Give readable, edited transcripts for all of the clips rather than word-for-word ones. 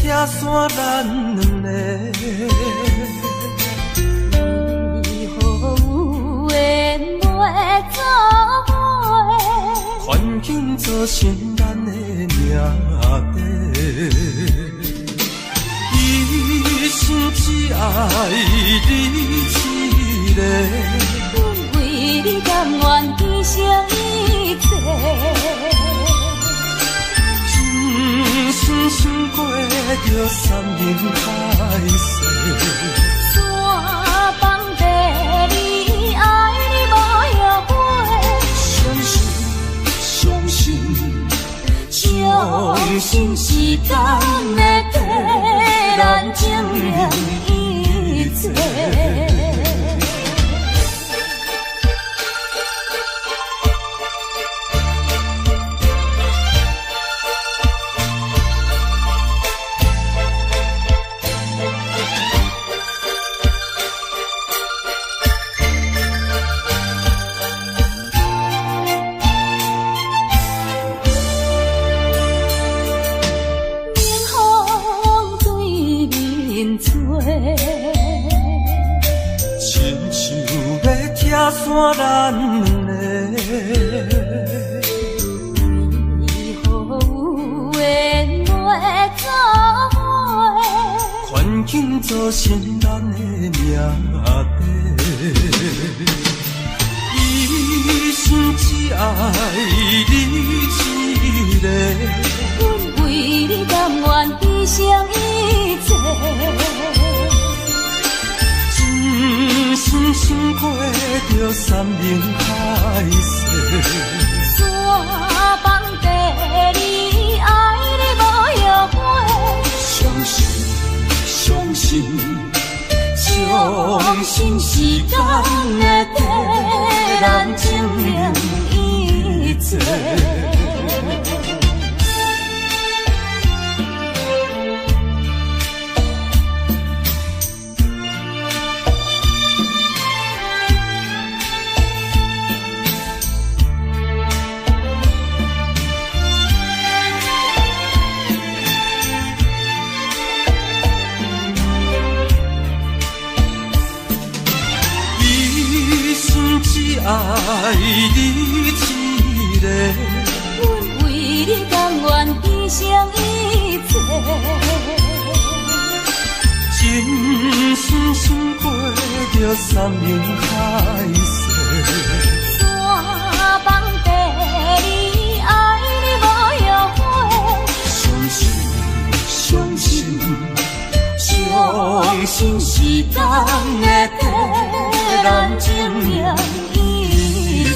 拆散咱两个。为何有缘袂做伙？环境造成咱的命底。一生只爱你一个，阮为你甘愿牺牲一切。真心想过着三人海誓，山崩地离，爱你无后悔。相信，相信时间会替咱证明一切。拆散咱两个，为何有缘袂做伙？环境造成咱的命底。一生只爱你一个，阮为你甘愿牺牲一切。真心想过着三人海誓，山崩地离，爱你无后悔。相信时间会替咱证明一切。只爱你一个，阮为你甘愿牺牲一切。真心想过着三人海誓，山崩地离，爱你无后悔。相信时间会替咱证明一切。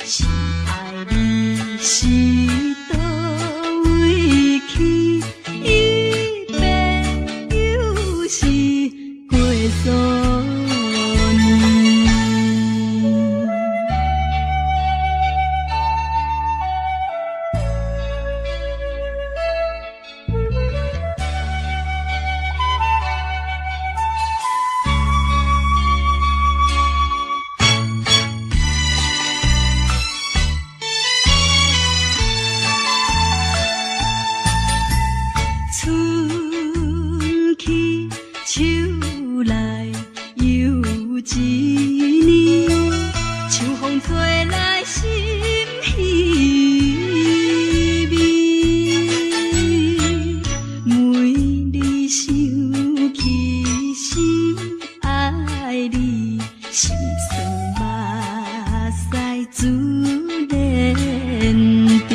是爱你是倒位去，一别又是过数年。春去秋来又一年，秋风吹来心稀微，每日想起心爱你，心酸目屎自然滴。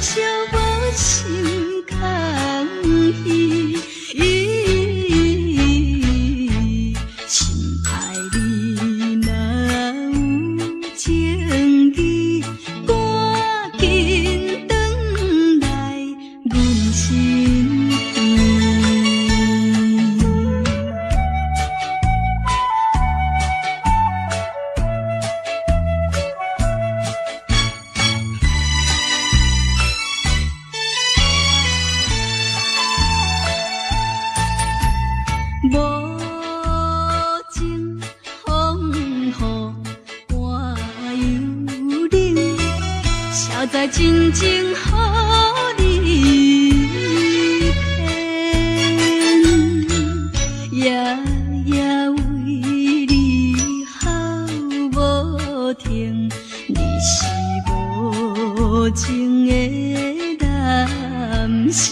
小无心空虚，心爱你若有情意，赶紧转来阮身边。无情风雨伴幽灵，谁知真情予你骗？夜夜为你哭无停，你是无情的男性。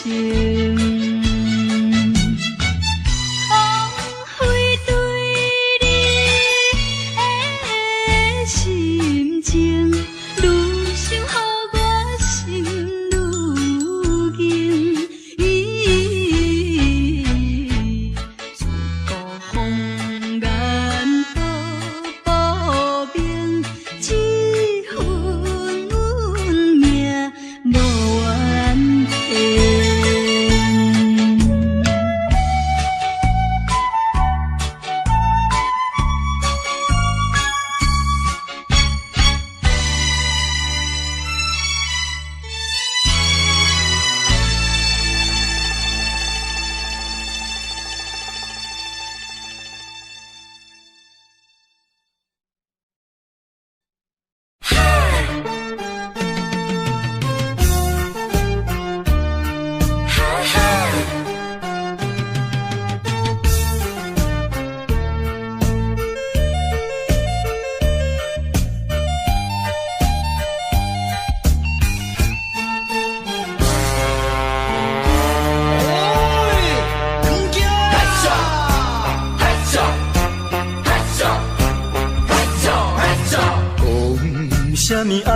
啥物爱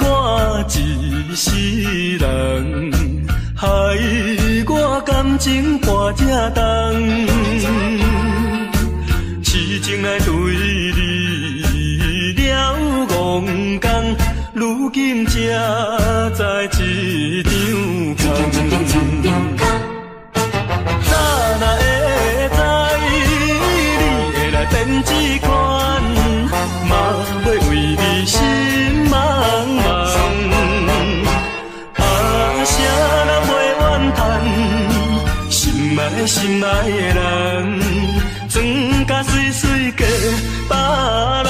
我一世人，害我感情破这重，痴情来对你了戆讲，如今才知一场空。早若会知你会来变这款，嘛要为你心茫茫。啊，谁人袂怨叹，心爱的人，装甲水水过别人。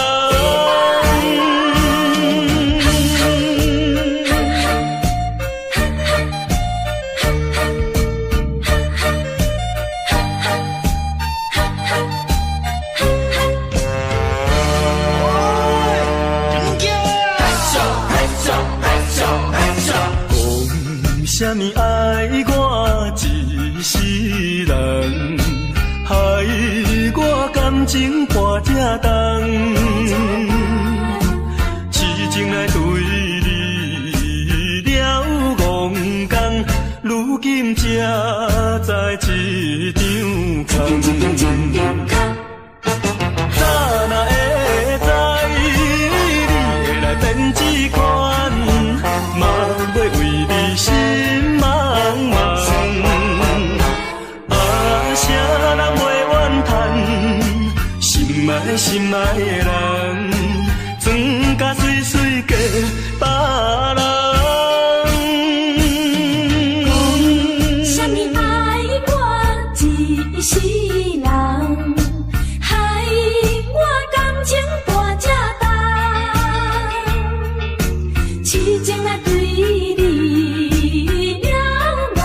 啥物爱我一世人，害我感情破这重，痴情来对你一场空。早哪会知你会来变这款，嘛要为你心茫茫。啥人袂怨叹，心爱心爱的人，装甲水水嫁别人。啥物爱我一世人，害我感情大这重，痴情啊对你了无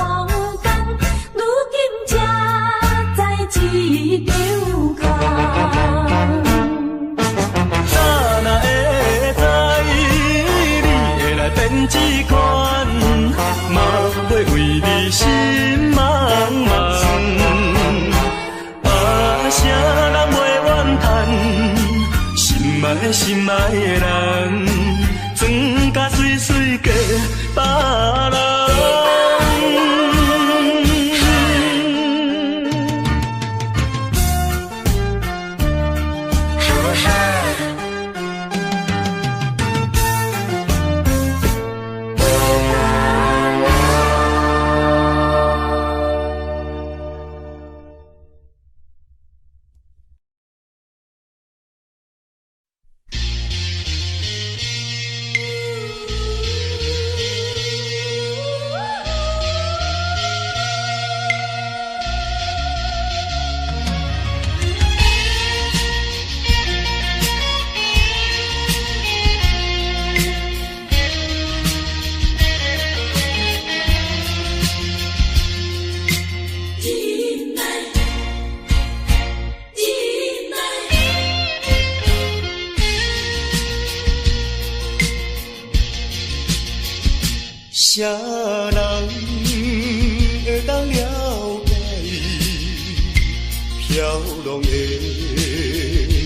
共，如今才知一场空。早哪会知你会来变这款，嘛要为你心茫茫。啥人袂怨叹，心爱心爱的人，装甲水水嫁别人。啥人会当了解飘浪的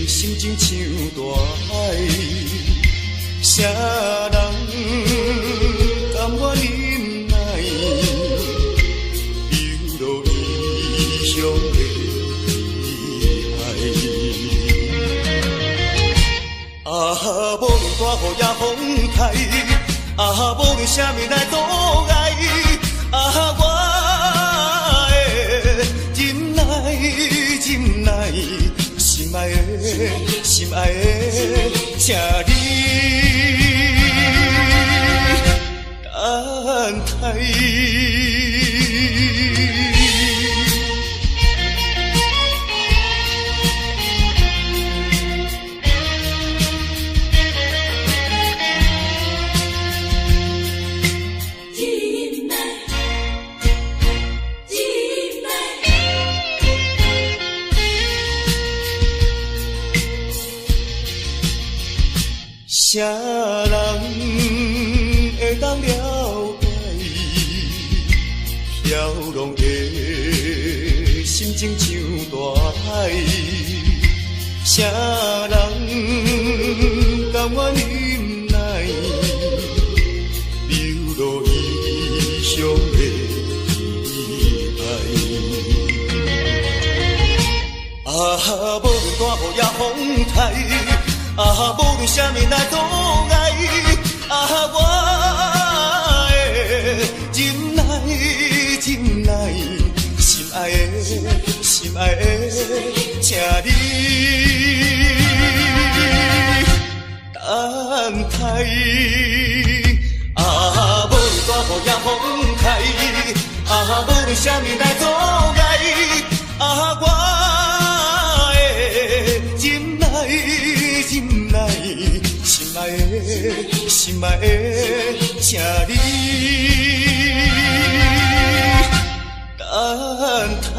心情像大海？啥人甘愿忍耐流落异乡的海？啊，无论大雨也风台。啊，无论啥物来阻碍，啊，我的忍耐，忍耐，心爱的，心爱的，请你等待。啥人会当了解飘浪的心情像大海？啥人甘愿忍耐流落异乡的海？啊，无论大雨也风台。啊，无论啥物来阻碍，啊，我的忍耐，忍耐，心爱的，心爱的，请你等待。啊，无论大雨也风台，啊，无论啥物来阻碍，啊，我的忍耐。忍耐，心爱的，心爱的，请你等待。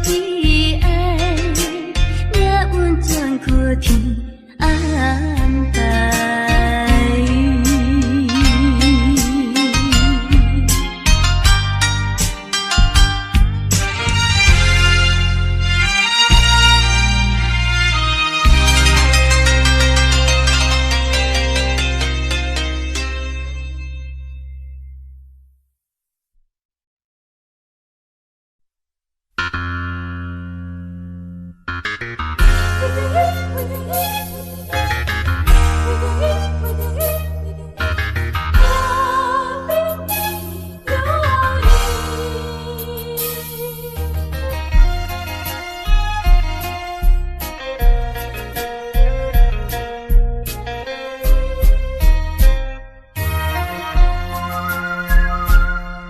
一爱，命运全靠天安排。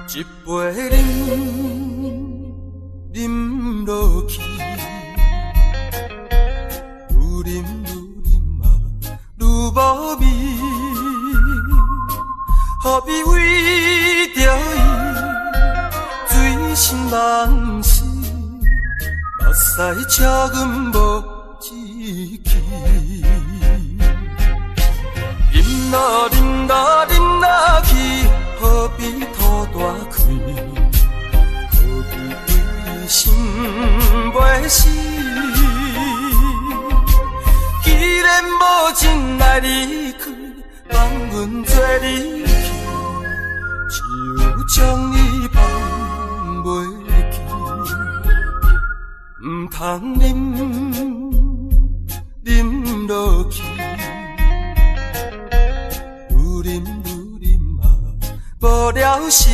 一杯饮，饮落去，愈饮嘛愈无味。何必为着伊醉心梦死？目屎请阮无志气。饮啦饮啦饮啦去，何必吐大开？何必为心袂死？既然无真爱离开，放阮做离去，只有将你放袂去。唔通饮落去，愈饮嘛无了时，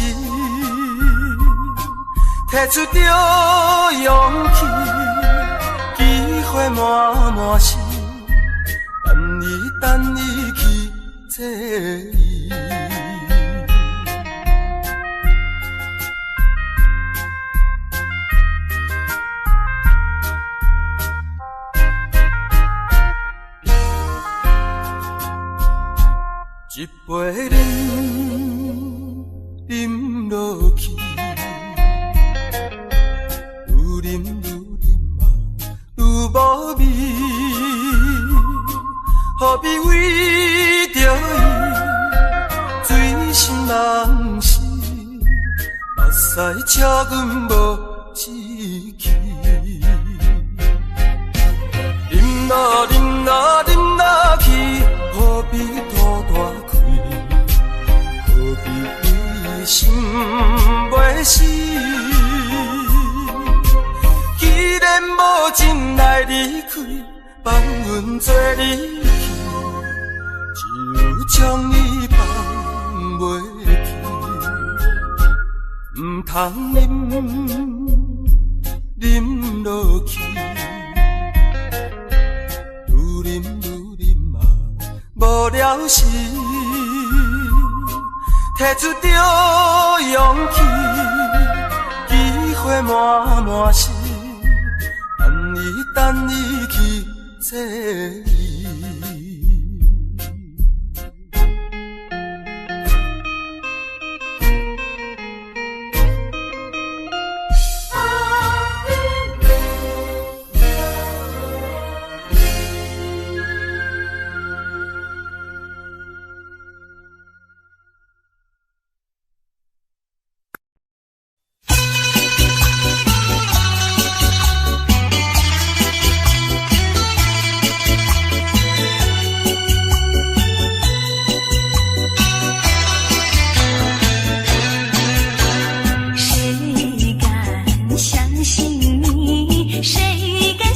摕出着勇气，机会满是，等伊去坐伊。一杯饮落去，愈饮嘛愈无味。何必为着伊醉心梦死？目屎请阮无志气。饮啦饮啦饮啦去，何必吐大开？何必为心袂死？既然无真爱离开，放阮做离去，只有将你放袂去。唔通饮落去，愈饮嘛无了时，摕出着勇气，机会满是，等伊去坐伊。相信你，谁敢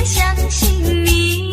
相信你？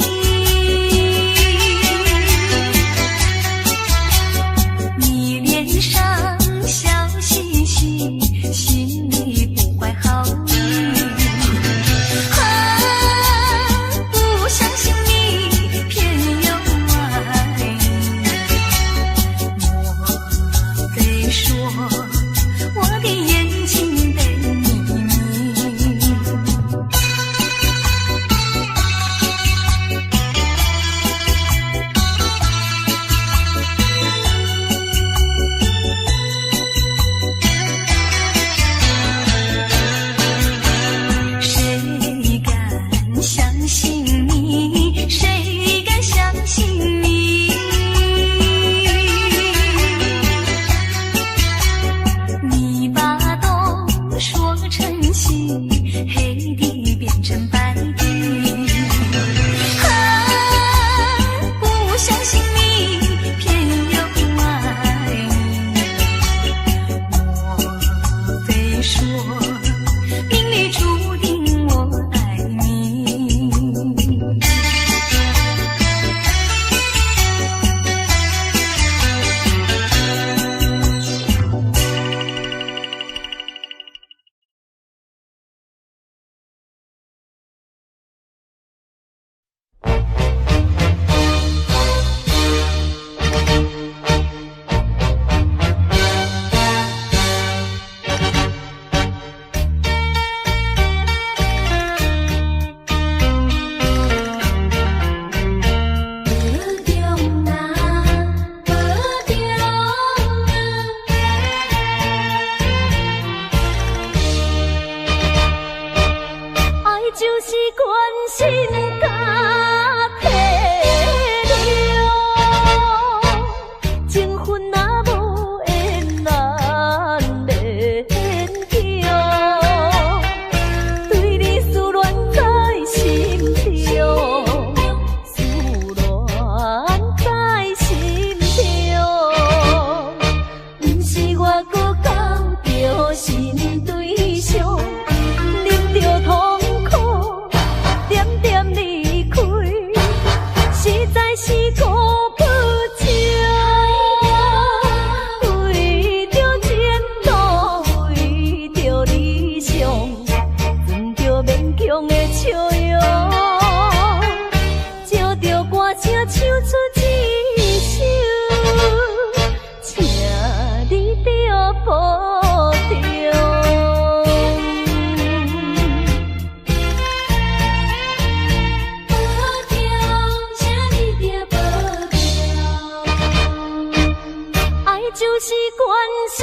心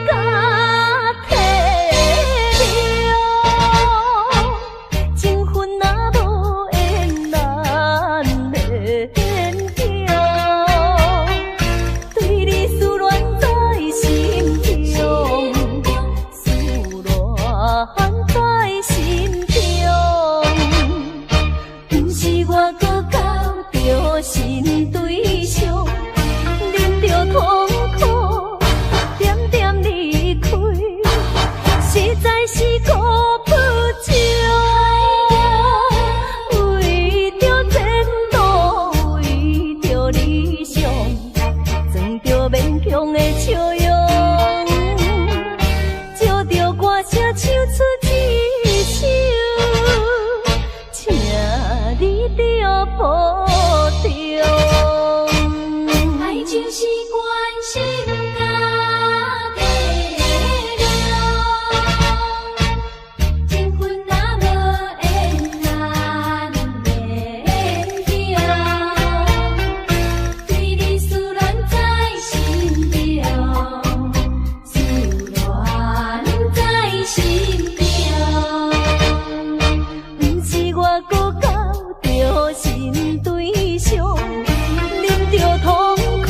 甲体了，情分若无缘难免强，对你思恋在心中，思恋在心中，不是我搁交着新对象，忍着痛苦，点点离开，实在是顾不着。为着前途，为着理想，装着勉强的笑容，借着歌声唱出一首，请你着保重。爱就是关心甲体谅，情分若无缘难免强，对你思恋在心中，思恋在心中，不是我搁交着新对象，忍着痛苦，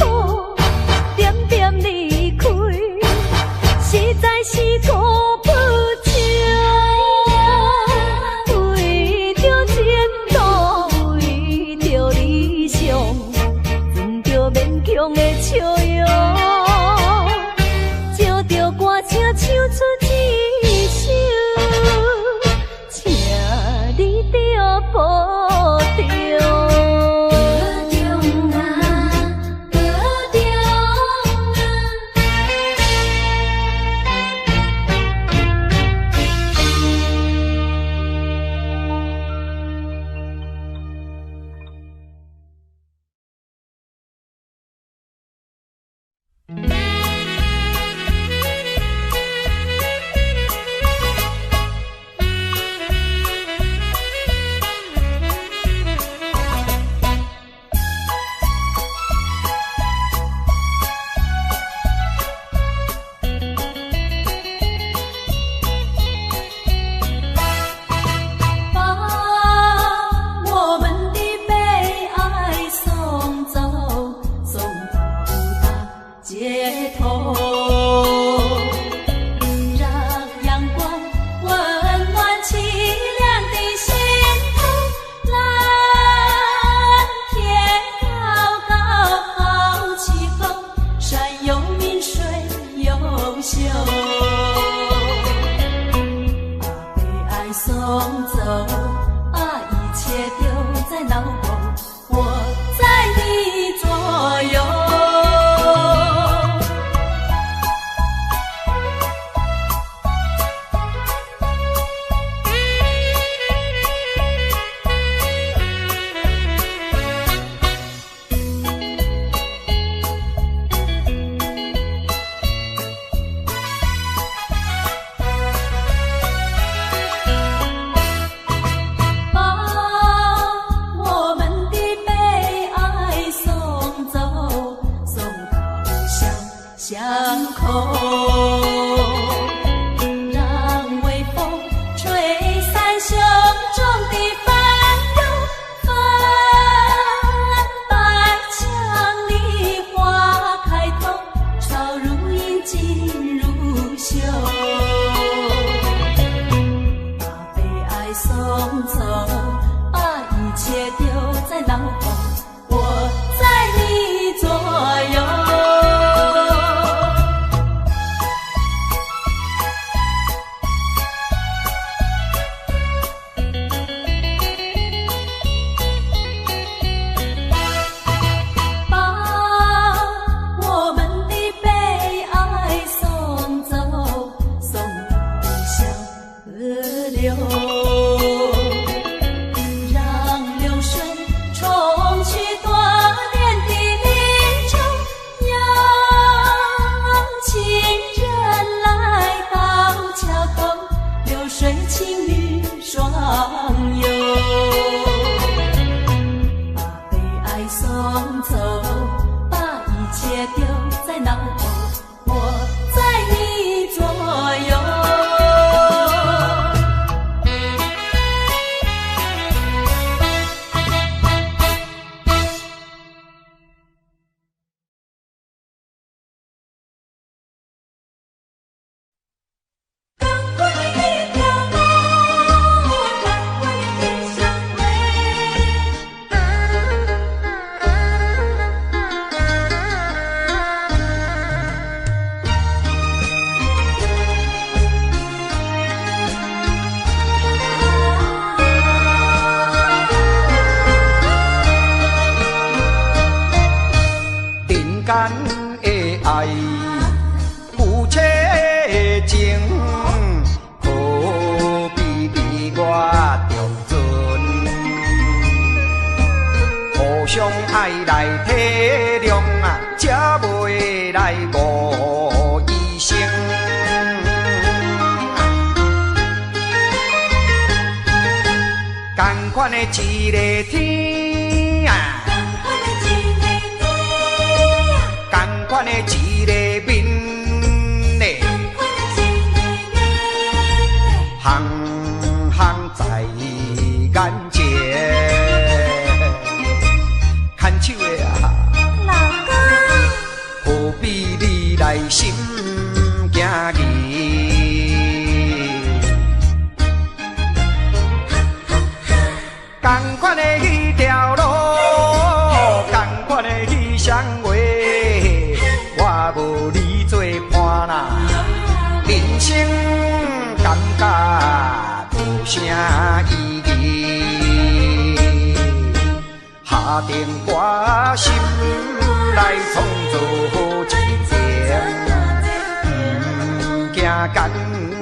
点点离开，实在是顾不着。为着前途，为着理想，装着勉强的笑容，借着歌声唱出一首，请你着保重。把我们的悲哀送走，送到达街头，让阳光温暖凄凉的心头。蓝天高高好气候，山有名水有秀，把悲哀送走，把一切丢在脑后，我在你左右。把我们的悲哀送走，送到乡口，让微风吹散胸中的烦忧，泛白墙里花开头，朝如银进如袖，把悲哀送走，把一切丢在脑后，我在你左右。把我们的悲哀送走，送到乡河流，让流水冲去多年的离愁，让情人来到桥头，流水情侣双游，把悲哀送走，把一切丢在脑后，我在间的爱，夫妻的情，何必离我中存？互相爱来体谅啊，才袂来误医生。同款的一个天啊，同款的一个面嘞，行行在眼前，牵手的啊，老公，何必你来心惊疑？同款的迄条路，同款的迄双话，我无你做伴啦，人生感觉无啥意义。下定决心来创造一情，不惊艰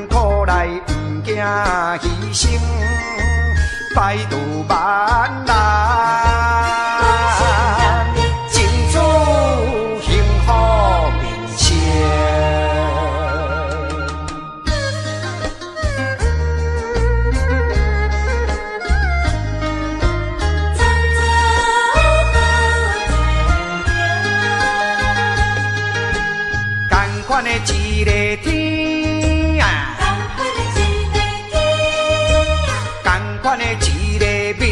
苦来，不惊牺牲。百度万难，尽祝幸福面前。同款的一个天啊，同款的一个面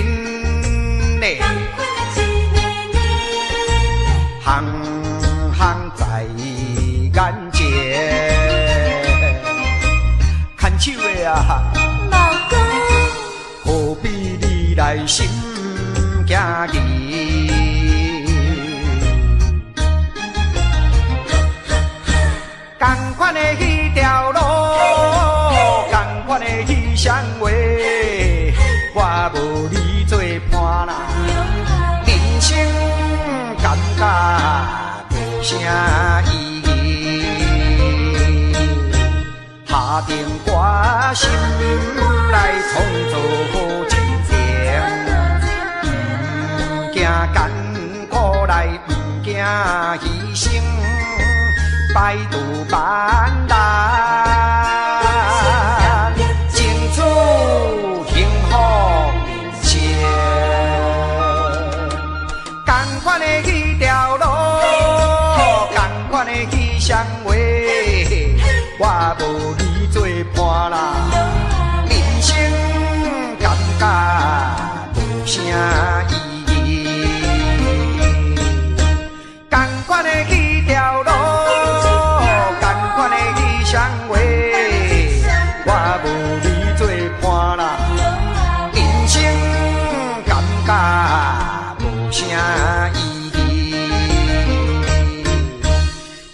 嘞，行行在眼前，牵手的啊，老公，何必你来心惊疑？同款的迄条路，同款的迄双话，我无你做伴啦，人生感觉无啥意义。下定决心来创造一情，不惊艰苦来，不惊牺牲。百度万难，尽祝幸福面前。同款的迄条路，同款的迄双话，我无你做伴啦，人生感觉无啥意义。同款的迄条路。双话，我无你做伴啦，人生感觉无啥意义。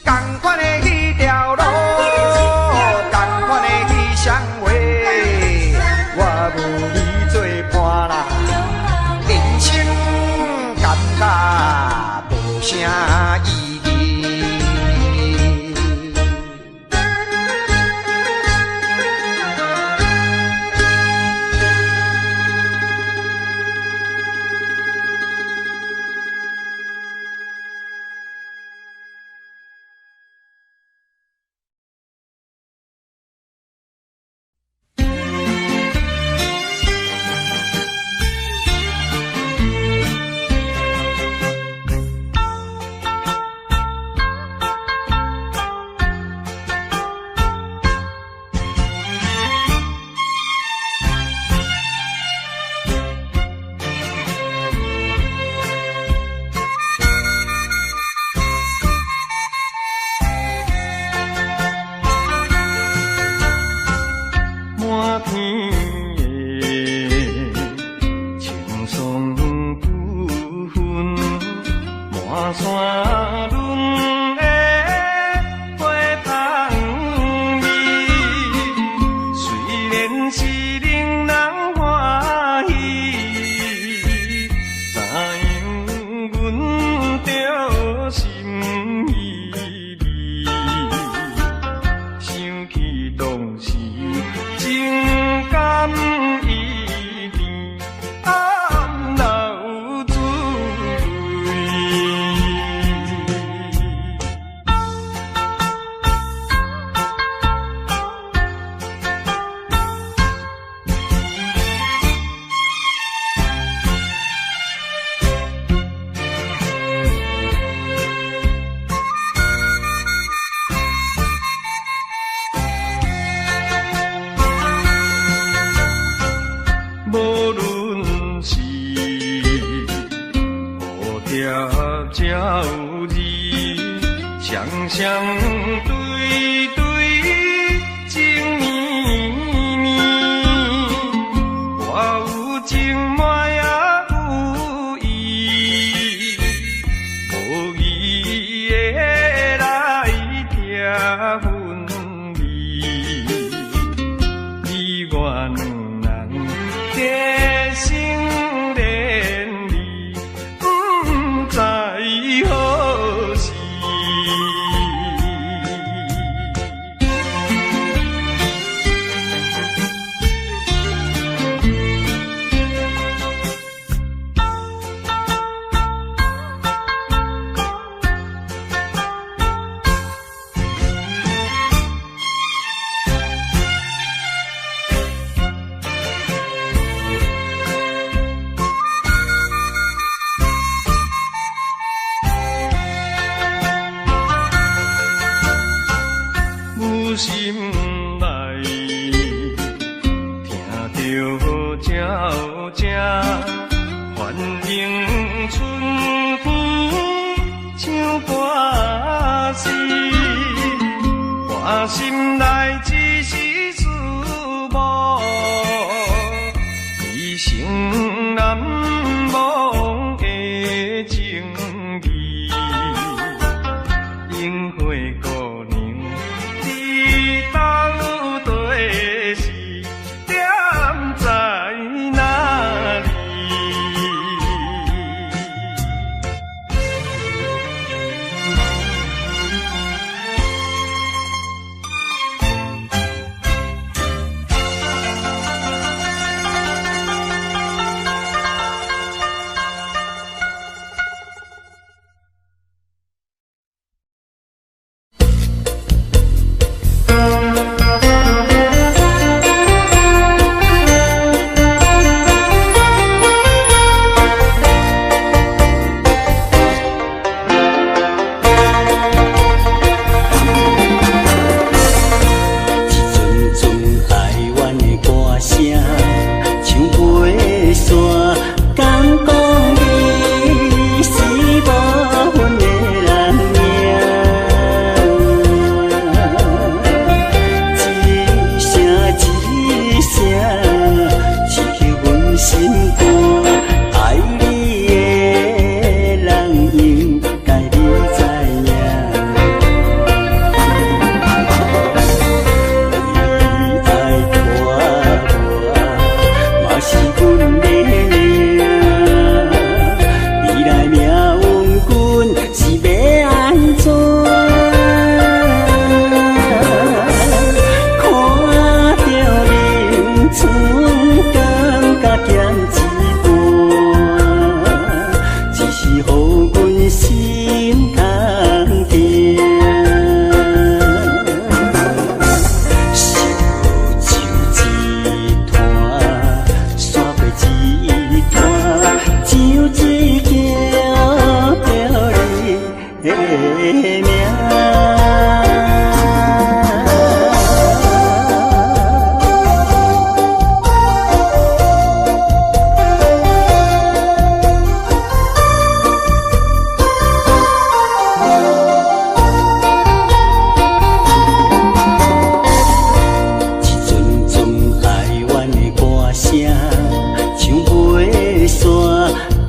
同款的迄条路，同款的迄双话，我无你做伴啦，人生感觉无啥意义。贴才有你，双双对对情绵绵，我有情嘛也有意，无义的来贴分离，你我两人结成连理，不知何时。心内听着鸟声，欢迎春风唱歌诗，我心内只是思慕，一生难忘的情义，樱花姑娘。到底是点在哪里？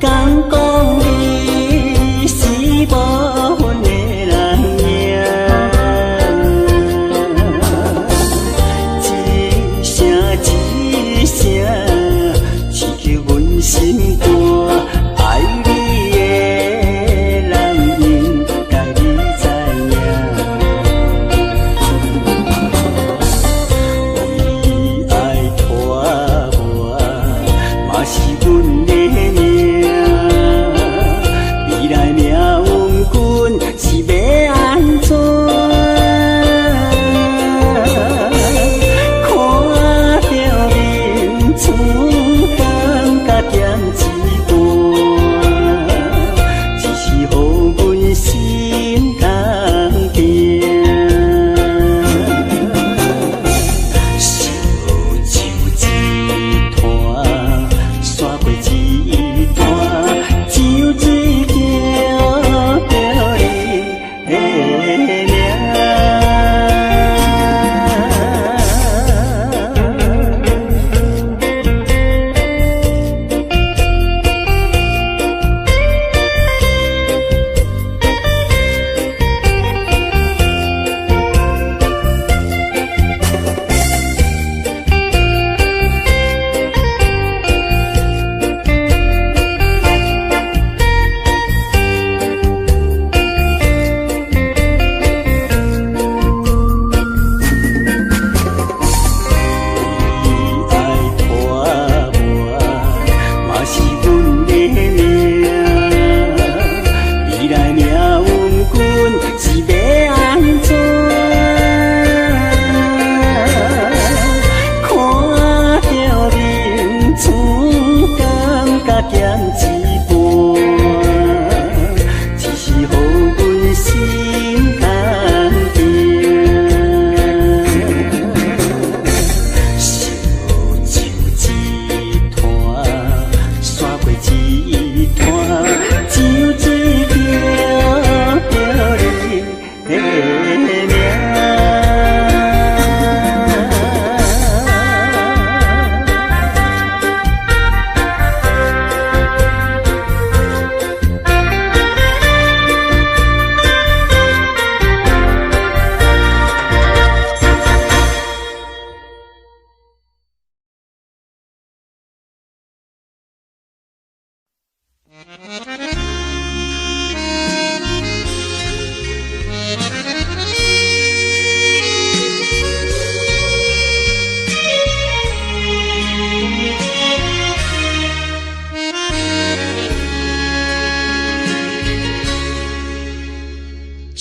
敢讲你是无份的人命。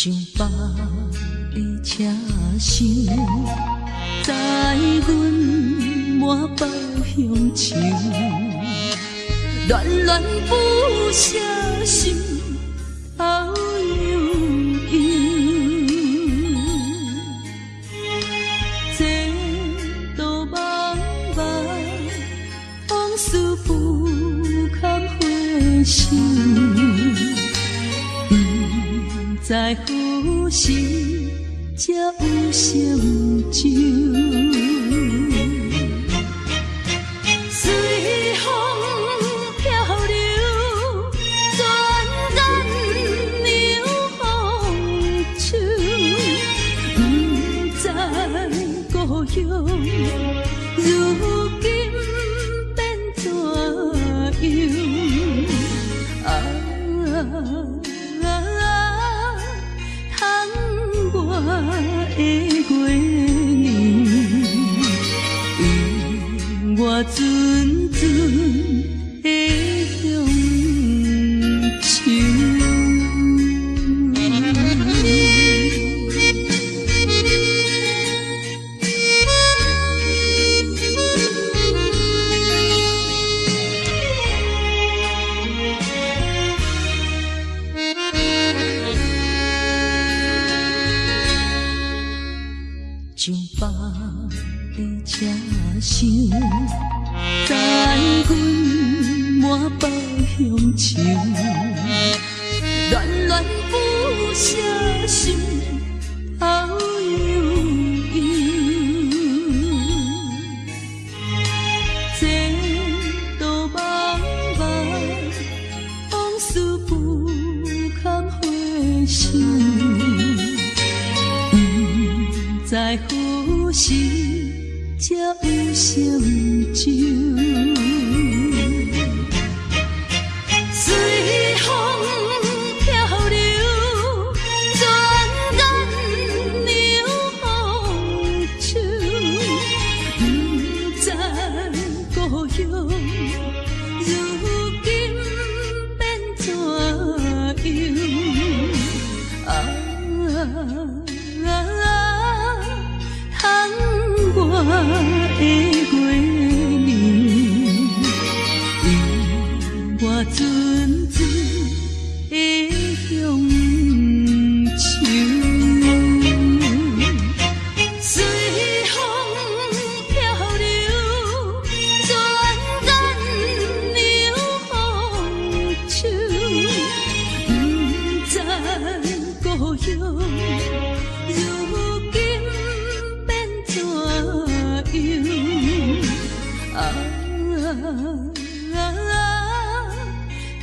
将北的车厢载阮满北乡愁，恋恋不舍心头悠悠，这道茫茫往事不堪回首，不知何时才有成就。随风漂流，转眼流芳草，不知故乡如今变怎样？窗外的月亮，我阵阵的乡愁。将北的车厢载阮满北乡愁，恋恋不舍心头悠悠，这道茫茫往事不堪回首，在何时才有成就？随风漂流，转眼流芳草，不知故乡如今变怎样？窗外的月亮，我阵阵的乡愁。随风漂流，转眼流芳草，不知故乡如今变怎样？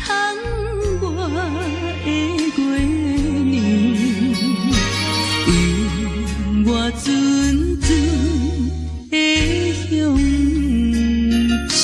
窗外的月亮，我阵阵的乡愁。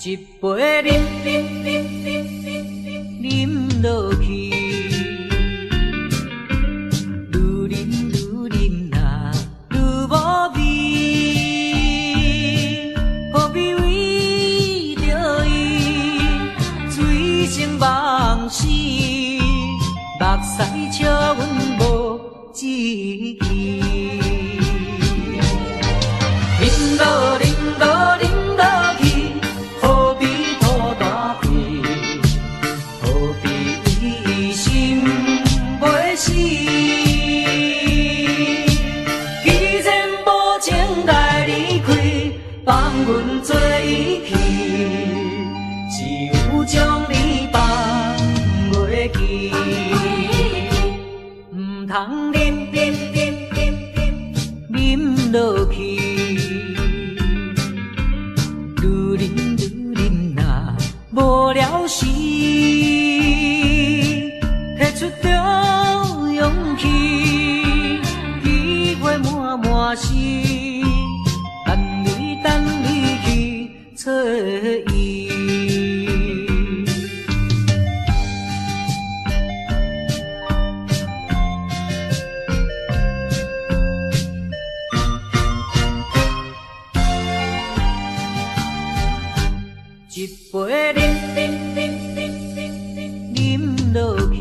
一杯啉落去，愈啉呐愈无味，何必为着伊醉生梦死？目屎笑阮无志气，啉落去。阮做伊去，只有将你放袂记，唔通啉落去，愈啉呐无聊时，摕出着勇气，机会满是。找伊，一杯啉落去，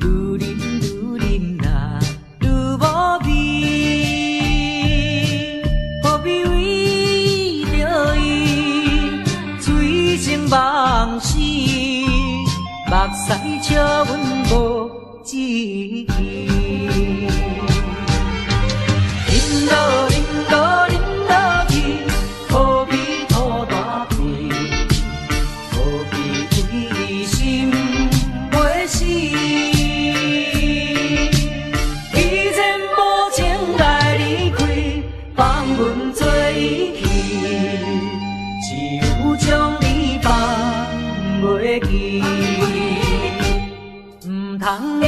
愈啉呐愈无味。梦死，目屎笑阮无志气。啉落去，何必吐大气？何必为心袂死？既然无情来离开，放阮做伊去，只有将你。袂记，唔通啉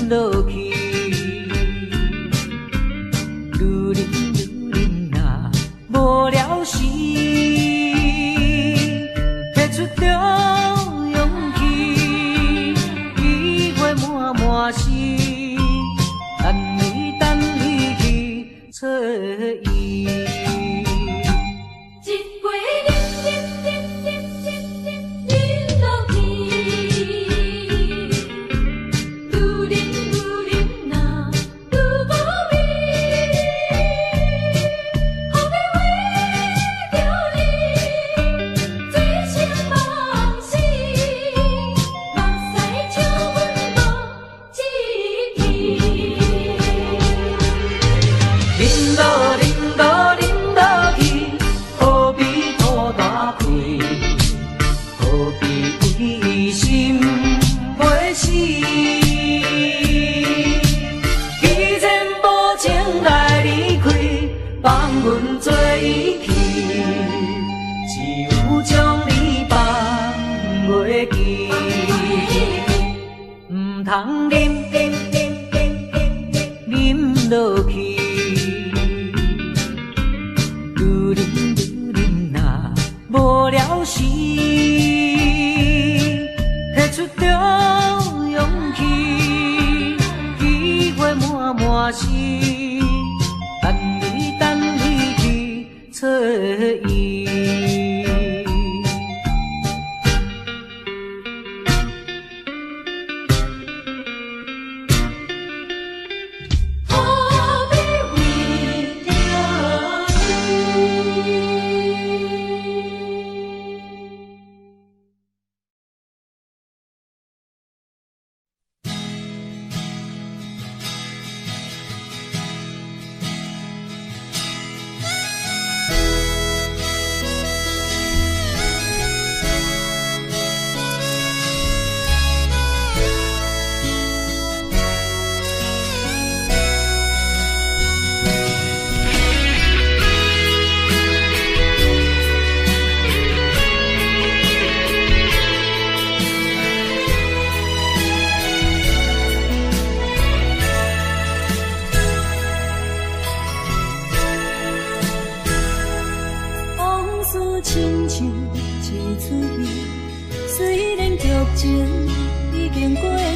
落去，愈啉呐无聊时，摕出着勇气，机会满是，等你去找伊。阮做伊去，只有将你放袂记，唔通啉落去，愈啉呐无聊时，摕出着勇气，机会满是。找伊。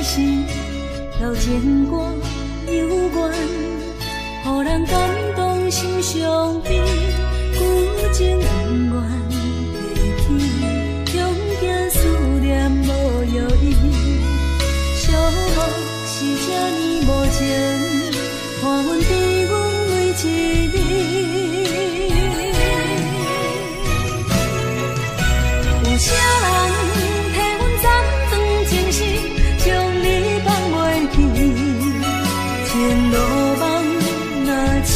时，流情歌幽怨，予人感动心伤悲，旧情永远提起，用行思念无药医，寂寞是这呢无情，看阮伫阮每一日。有啥人替阮斩断情丝，将你放袂记？前路梦若醒，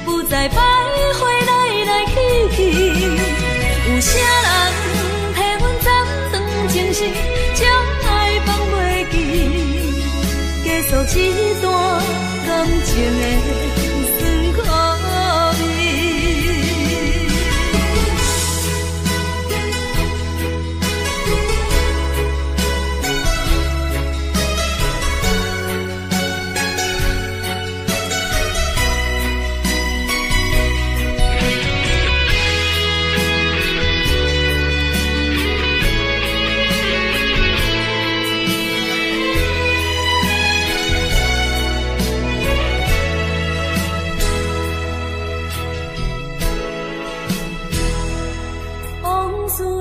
不再徘徊来来去去。有啥人替阮斩断情丝，将爱放袂记？结束一段感情的酸苦味。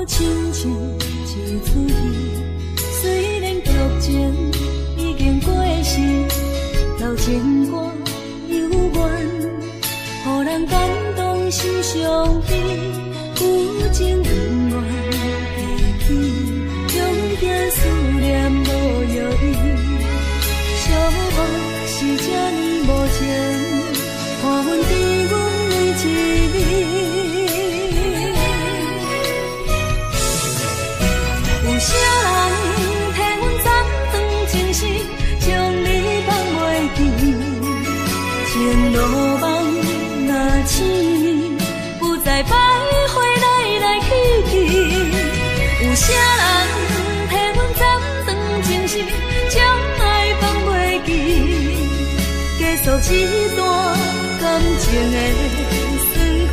亲像一出戏，虽然剧情已经过时，流情歌幽怨，予人感动心伤悲，旧情永远提起，用行思念无药医，寂寞是这呢无情，看阮伫阮每一日。有啥人替阮斩断情丝，将你放袂记？前路梦若醒，不再徘徊来来去去。有啥人替阮斩断情丝，将爱放袂记？结束一段感情的酸苦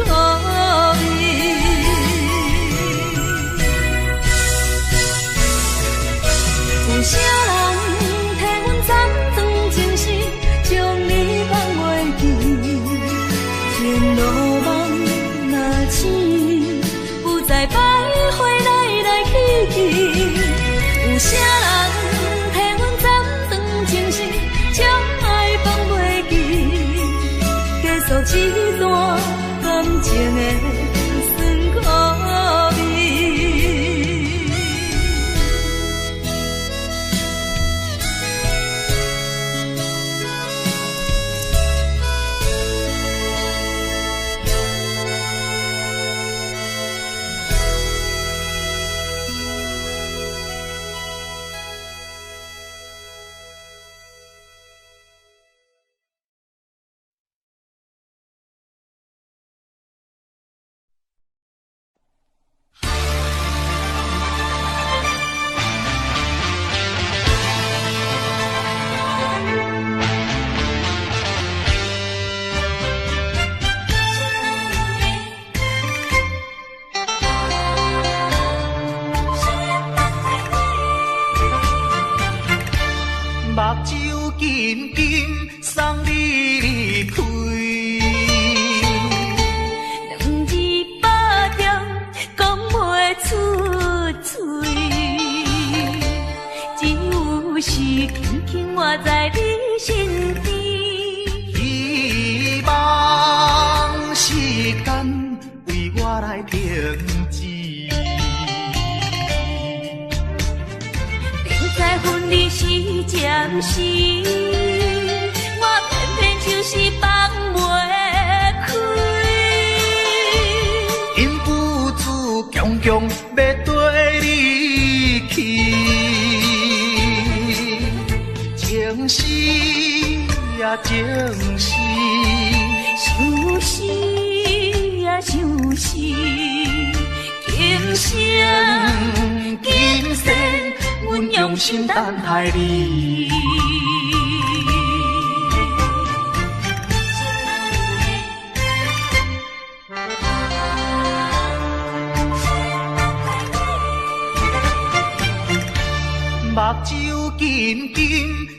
味。有啥人替阮斩断情丝，将你放袂记？前路梦若醒，不再徘徊来来去去。有啥人替阮斩断情丝，将爱放袂记？结束一段感情的酸苦味。目睭紧紧送你离开，两字巴掌讲袂出嘴，只有是轻轻活在你身边。希望时间为我来停止。在分离时暂时，我偏偏就是放袂开。因父子强强要跟你去，情是呀情是，想是呀想是，今生今世。阮用心等待你，目睭紧紧紧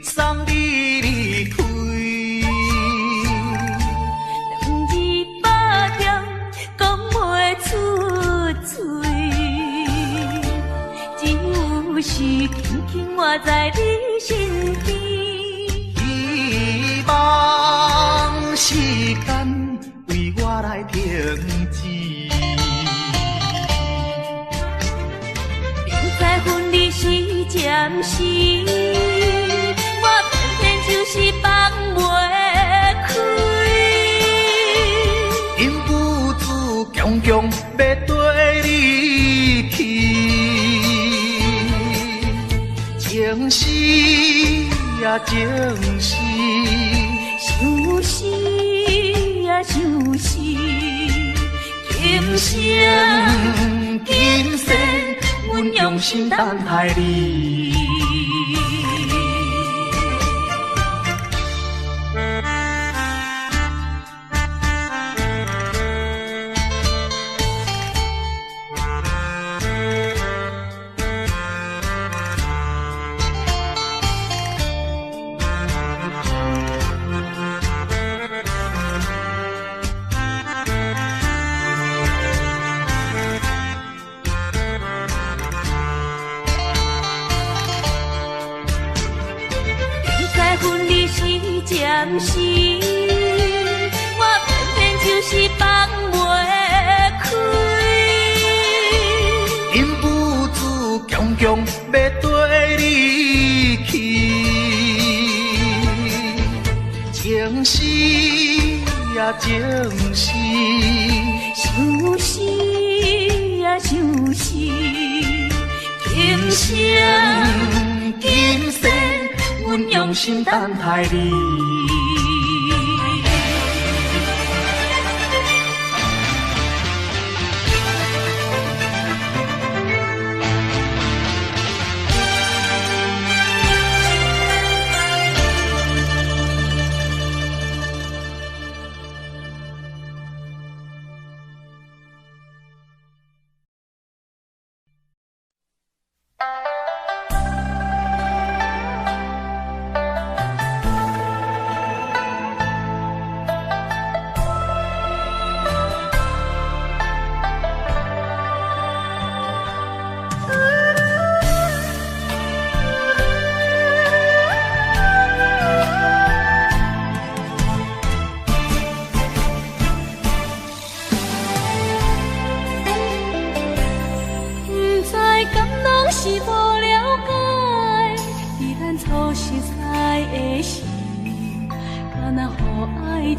送你离开。200点讲袂出嘴，只有是轻轻活在你身边。希望时间为我来停止。在分离时暂时，我偏偏就是放袂开。因父子强强要跟你去，情是呀情是，想死呀想死，今生今世。阮用心等待你。暂时，我偏偏就是放袂开。因父子强强要跟你去，情是呀情是，想死呀想死，今生今世。阮用心等待你。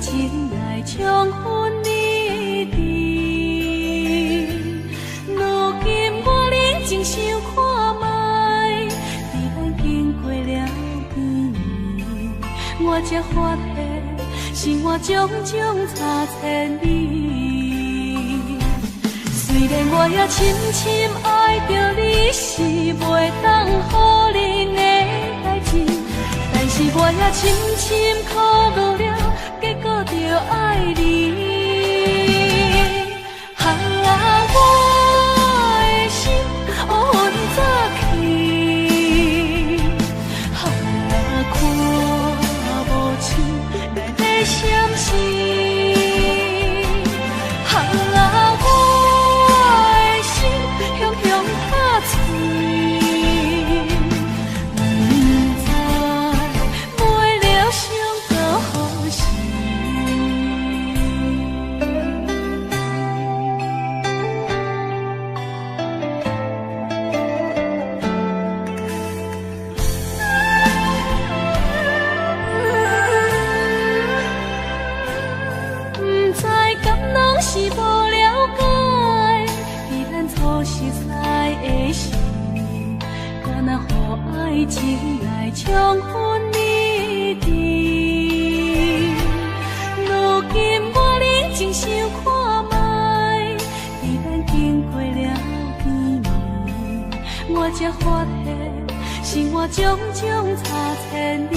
情来冲昏你的，如今我认真想看卖，在咱经过了几年，我才发现生活种种差千里。虽然我也深深爱着你，是袂当予人的代志，但是我也深深苦恼了。结果就爱你，我的心阮早去，看无清内的闪失，我的心雄雄打碎。爱情来冲昏你的，如今我认真想看卖，在咱经过了几年，我才发现生活种种差千里。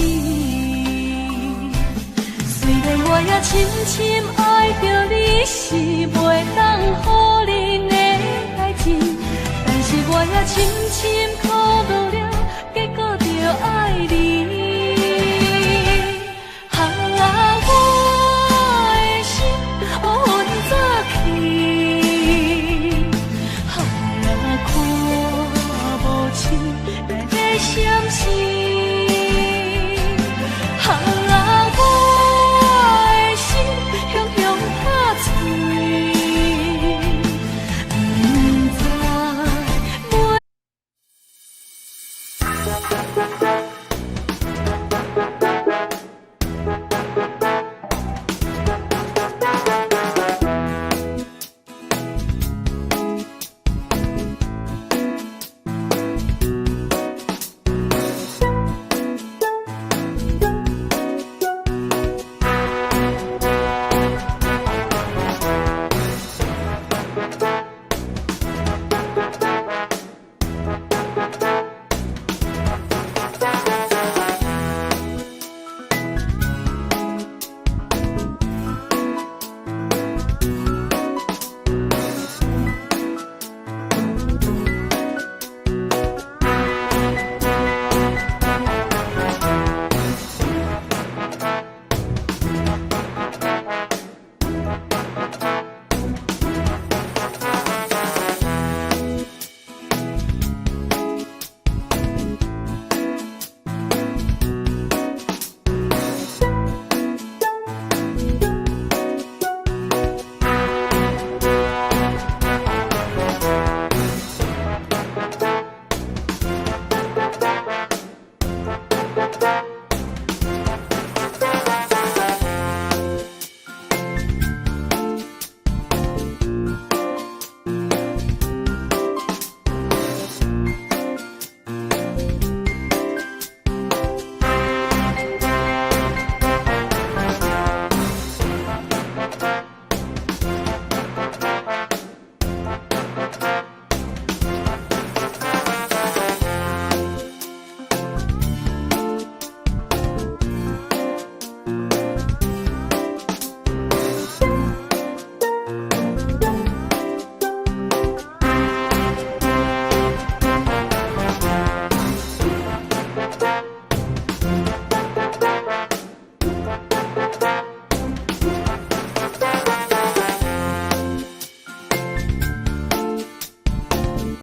虽然我也深深爱着你，是袂当予人的代志，但是我也深深苦恼了。